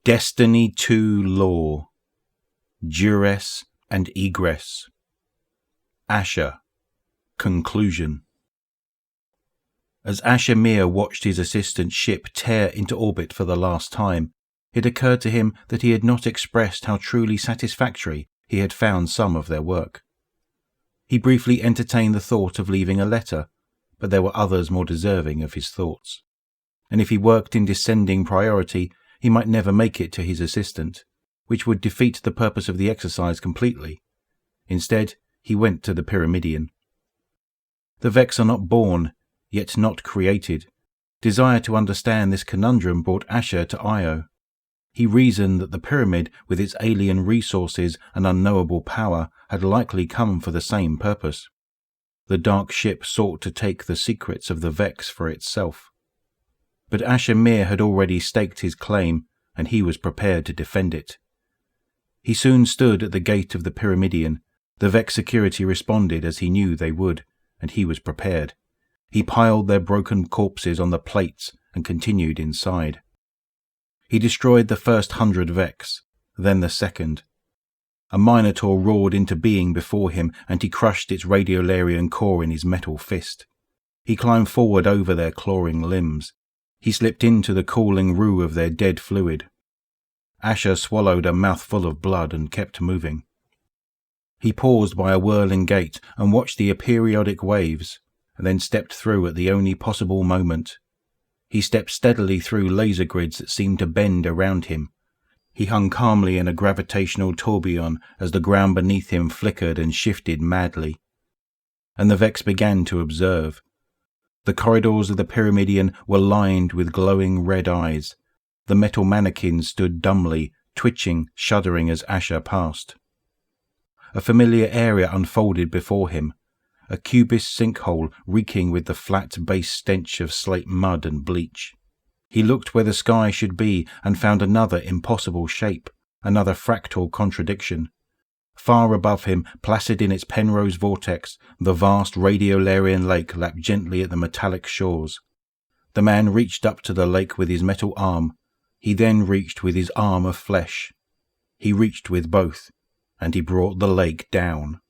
Destiny 2 Law, Duress and Egress, Asher, Conclusion. As Asher Mir watched his assistant's ship tear into orbit for the last time, it occurred to him that he had not expressed how truly satisfactory he had found some of their work. He briefly entertained the thought of leaving a letter, but there were others more deserving of his thoughts. And if he worked in descending priority, he might never make it to his assistant, which would defeat the purpose of the exercise completely. Instead, he went to the Pyramidion. The Vex are not born, yet not created. Desire to understand this conundrum brought Asher to Io. He reasoned that the pyramid, with its alien resources and unknowable power, had likely come for the same purpose. The dark ship sought to take the secrets of the Vex for itself. But Asher Mir had already staked his claim, and he was prepared to defend it. He soon stood at the gate of the Pyramidion. The Vex security responded as he knew they would, and he was prepared. He piled their broken corpses on the plates and continued inside. He destroyed the first 100 Vex, then the second. A Minotaur roared into being before him, and he crushed its radiolarian core in his metal fist. He climbed forward over their clawing limbs. He slipped into the cooling roux of their dead fluid. Asher swallowed a mouthful of blood and kept moving. He paused by a whirling gate and watched the aperiodic waves, and then stepped through at the only possible moment. He stepped steadily through laser grids that seemed to bend around him. He hung calmly in a gravitational tourbillon as the ground beneath him flickered and shifted madly. And the Vex began to observe. The corridors of the Pyramidion were lined with glowing red eyes. The metal mannequins stood dumbly, twitching, shuddering as Asher passed. A familiar area unfolded before him, a cubist sinkhole reeking with the flat base stench of slate mud and bleach. He looked where the sky should be and found another impossible shape, another fractal contradiction. Far above him, placid in its Penrose vortex, the vast radiolarian lake lapped gently at the metallic shores. The man reached up to the lake with his metal arm. He then reached with his arm of flesh. He reached with both, and he brought the lake down.